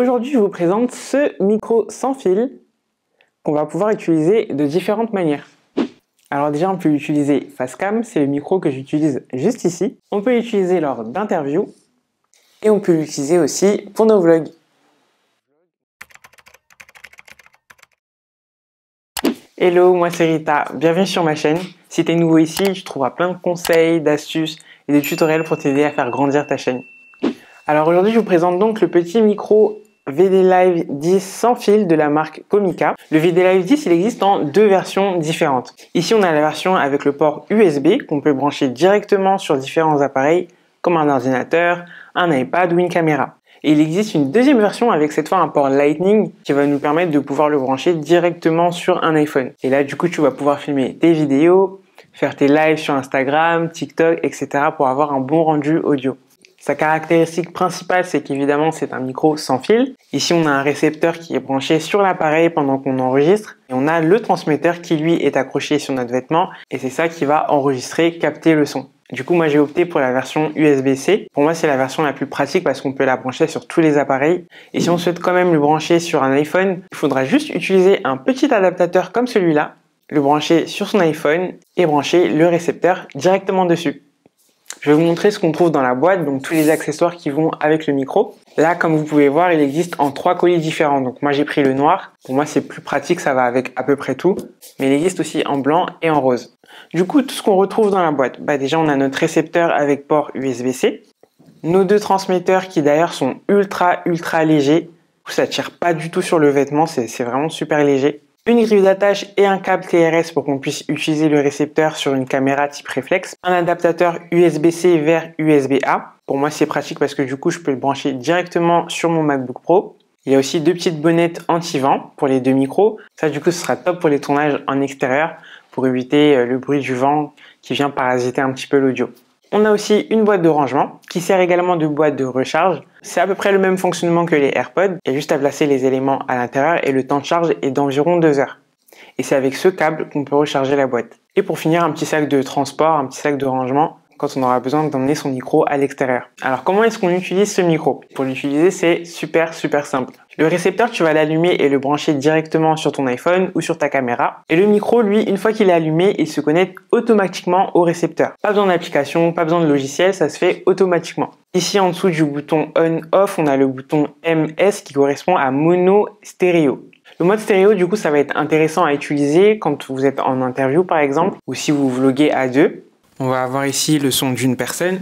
Aujourd'hui, je vous présente ce micro sans fil qu'on va pouvoir utiliser de différentes manières. Alors déjà, on peut l'utiliser face cam, c'est le micro que j'utilise juste ici. On peut l'utiliser lors d'interviews et on peut l'utiliser aussi pour nos vlogs. Hello, moi c'est Rita, bienvenue sur ma chaîne. Si tu es nouveau ici, tu trouveras plein de conseils, d'astuces et de tutoriels pour t'aider à faire grandir ta chaîne. Alors aujourd'hui, je vous présente donc le petit micro VD-Live 10 sans fil de la marque Comica. Le VD-Live 10, il existe en deux versions différentes. Ici, on a la version avec le port USB qu'on peut brancher directement sur différents appareils comme un ordinateur, un iPad ou une caméra. Et il existe une deuxième version avec cette fois un port Lightning qui va nous permettre de pouvoir le brancher directement sur un iPhone. Et là, du coup, tu vas pouvoir filmer tes vidéos, faire tes lives sur Instagram, TikTok, etc. pour avoir un bon rendu audio. Sa caractéristique principale, c'est qu'évidemment, c'est un micro sans fil. Ici, on a un récepteur qui est branché sur l'appareil pendant qu'on enregistre. Et on a le transmetteur qui, lui, est accroché sur notre vêtement. Et c'est ça qui va enregistrer, capter le son. Du coup, moi, j'ai opté pour la version USB-C. Pour moi, c'est la version la plus pratique parce qu'on peut la brancher sur tous les appareils. Et si on souhaite quand même le brancher sur un iPhone, il faudra juste utiliser un petit adaptateur comme celui-là, le brancher sur son iPhone et brancher le récepteur directement dessus. Je vais vous montrer ce qu'on trouve dans la boîte, donc tous les accessoires qui vont avec le micro. Là, comme vous pouvez voir, il existe en 3 colis différents. Donc moi, j'ai pris le noir. Pour moi, c'est plus pratique, ça va avec à peu près tout. Mais il existe aussi en blanc et en rose. Du coup, tout ce qu'on retrouve dans la boîte, déjà, on a notre récepteur avec port USB-C. Nos deux transmetteurs qui d'ailleurs sont ultra légers. Ça tire pas du tout sur le vêtement, c'est vraiment super léger. Une griffe d'attache et un câble TRS pour qu'on puisse utiliser le récepteur sur une caméra type réflexe. Un adaptateur USB-C vers USB-A. Pour moi, c'est pratique parce que du coup, je peux le brancher directement sur mon MacBook Pro. Il y a aussi deux petites bonnettes anti-vent pour les deux micros. Ça, du coup, ce sera top pour les tournages en extérieur pour éviter le bruit du vent qui vient parasiter un petit peu l'audio. On a aussi une boîte de rangement qui sert également de boîte de recharge. C'est à peu près le même fonctionnement que les AirPods. Il y a juste à placer les éléments à l'intérieur et le temps de charge est d'environ 2 heures. Et c'est avec ce câble qu'on peut recharger la boîte. Et pour finir, un petit sac de transport, un petit sac de rangement quand on aura besoin d'emmener son micro à l'extérieur. Alors comment est-ce qu'on utilise ce micro? Pour l'utiliser, c'est super simple. Le récepteur, tu vas l'allumer et le brancher directement sur ton iPhone ou sur ta caméra. Et le micro, lui, une fois qu'il est allumé, il se connecte automatiquement au récepteur. Pas besoin d'application, pas besoin de logiciel, ça se fait automatiquement. Ici, en dessous du bouton On/Off, on a le bouton MS qui correspond à mono stéréo. Le mode stéréo, du coup, ça va être intéressant à utiliser quand vous êtes en interview, par exemple, ou si vous vloguez à deux. On va avoir ici le son d'une personne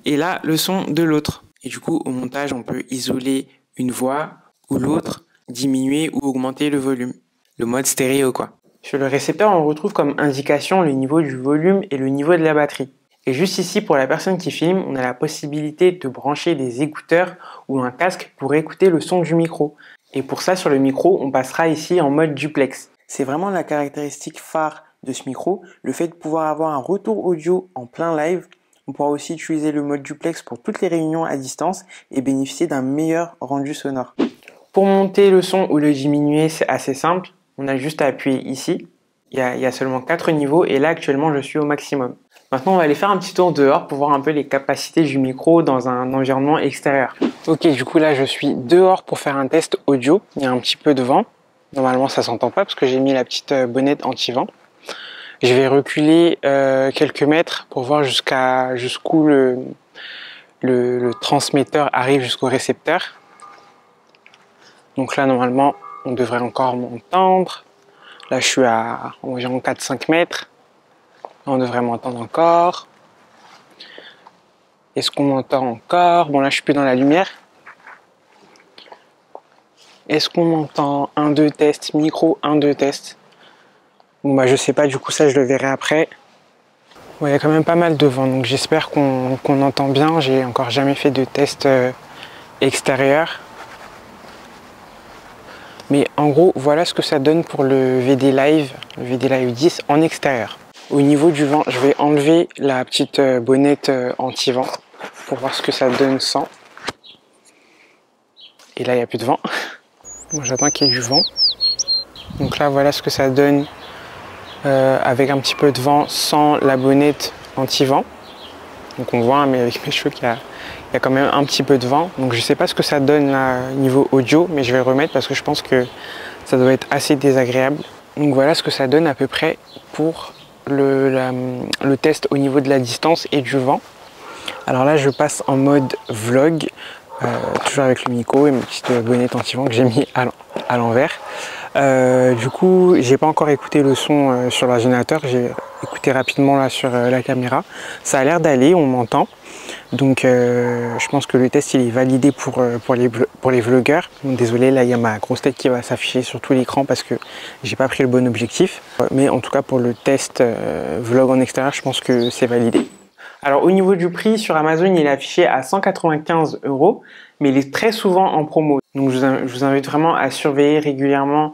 et là, le son de l'autre. Et du coup, au montage, on peut isoler une voix ou l'autre, diminuer ou augmenter le volume. Le mode stéréo, quoi. Sur le récepteur, on retrouve comme indication le niveau du volume et le niveau de la batterie. Et juste ici, pour la personne qui filme, on a la possibilité de brancher des écouteurs ou un casque pour écouter le son du micro. Et pour ça, sur le micro, on passera ici en mode duplex. C'est vraiment la caractéristique phare de ce micro, le fait de pouvoir avoir un retour audio en plein live. On pourra aussi utiliser le mode duplex pour toutes les réunions à distance et bénéficier d'un meilleur rendu sonore. Pour monter le son ou le diminuer, c'est assez simple. On a juste à appuyer ici. Il y a seulement 4 niveaux et là actuellement je suis au maximum. Maintenant on va aller faire un petit tour dehors pour voir un peu les capacités du micro dans un environnement extérieur. Ok, du coup là je suis dehors pour faire un test audio. Il y a un petit peu de vent. Normalement ça s'entend pas parce que j'ai mis la petite bonnette anti-vent. Je vais reculer quelques mètres pour voir jusqu'où le transmetteur arrive jusqu'au récepteur. Donc là, normalement, on devrait encore m'entendre. Là, je suis à environ 4-5 mètres. Là, on devrait m'entendre encore. Est-ce qu'on m'entend encore? Bon, là, je suis plus dans la lumière. Est-ce qu'on m'entend? 1, 2 tests. Micro, 1, 2 tests. Bon bah je sais pas, du coup ça je le verrai après. Bon, il y a quand même pas mal de vent, donc j'espère qu'on entend bien. J'ai encore jamais fait de test extérieur. Mais en gros, voilà ce que ça donne pour le VD-Live 10 en extérieur. Au niveau du vent, je vais enlever la petite bonnette anti-vent pour voir ce que ça donne sans. Et là, il n'y a plus de vent. Bon, j'attends qu'il y ait du vent. Donc là, voilà ce que ça donne avec un petit peu de vent sans la bonnette anti-vent. Donc on voit, mais avec mes cheveux qu'il Il y a quand même un petit peu de vent, donc je sais pas ce que ça donne là, niveau audio, mais je vais le remettre parce que je pense que ça doit être assez désagréable. Donc voilà ce que ça donne à peu près pour le test au niveau de la distance et du vent. Alors là je passe en mode vlog, toujours avec le micro et ma petite bonnette anti-vent que j'ai mis à l'envers. Du coup j'ai pas encore écouté le son sur l'ordinateur, j'ai écouté rapidement là sur la caméra. Ça a l'air d'aller, on m'entend. Donc je pense que le test il est validé pour les vlogueurs. Donc, désolé, là il y a ma grosse tête qui va s'afficher sur tout l'écran parce que j'ai pas pris le bon objectif. Mais en tout cas pour le test vlog en extérieur, je pense que c'est validé. Alors au niveau du prix, sur Amazon il est affiché à 195 €, mais il est très souvent en promo. Donc je vous invite vraiment à surveiller régulièrement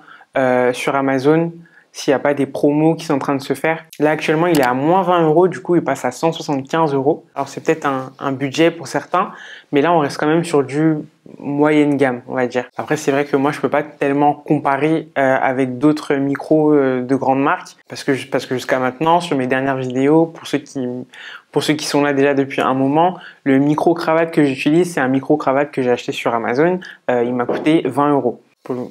sur Amazon s'il n'y a pas des promos qui sont en train de se faire. Là actuellement il est à moins 20 €, du coup il passe à 175 €. Alors c'est peut-être un budget pour certains, mais là on reste quand même sur du moyenne gamme, on va dire. Après c'est vrai que moi je peux pas tellement comparer avec d'autres micros de grandes marques, parce que jusqu'à maintenant sur mes dernières vidéos, pour ceux qui sont là déjà depuis un moment, le micro cravate que j'utilise, c'est un micro cravate que j'ai acheté sur Amazon. Il m'a coûté 20 €.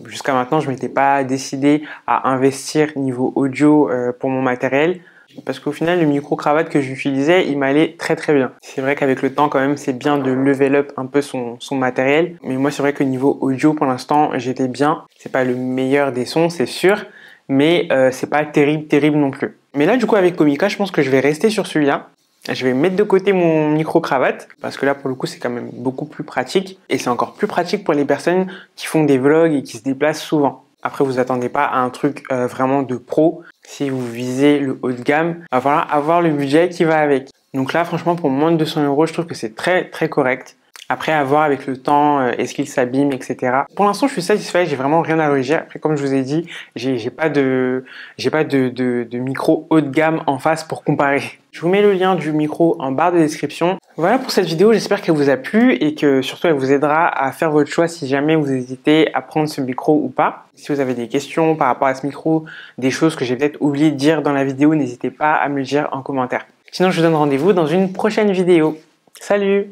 Jusqu'à maintenant, je m'étais pas décidé à investir niveau audio pour mon matériel, parce qu'au final, le micro cravate que j'utilisais, il m'allait très très bien. C'est vrai qu'avec le temps, quand même, c'est bien de level up un peu son matériel. Mais moi, c'est vrai que niveau audio, pour l'instant, j'étais bien. C'est pas le meilleur des sons, c'est sûr, mais c'est pas terrible non plus. Mais là, du coup, avec Comica, je pense que je vais rester sur celui-là. Je vais mettre de côté mon micro-cravate parce que là, pour le coup, c'est quand même beaucoup plus pratique. Et c'est encore plus pratique pour les personnes qui font des vlogs et qui se déplacent souvent. Après, vous attendez pas à un truc vraiment de pro. Si vous visez le haut de gamme, il va falloir avoir le budget qui va avec. Donc là, franchement, pour moins de 200 €, je trouve que c'est très très correct. Après, à voir avec le temps, est-ce qu'il s'abîme, etc. Pour l'instant, je suis satisfait, j'ai vraiment rien à rougir. Après, comme je vous ai dit, j'ai pas de micro haut de gamme en face pour comparer. Je vous mets le lien du micro en barre de description. Voilà pour cette vidéo, j'espère qu'elle vous a plu et que surtout elle vous aidera à faire votre choix si jamais vous hésitez à prendre ce micro ou pas. Si vous avez des questions par rapport à ce micro, des choses que j'ai peut-être oublié de dire dans la vidéo, n'hésitez pas à me le dire en commentaire. Sinon, je vous donne rendez-vous dans une prochaine vidéo. Salut!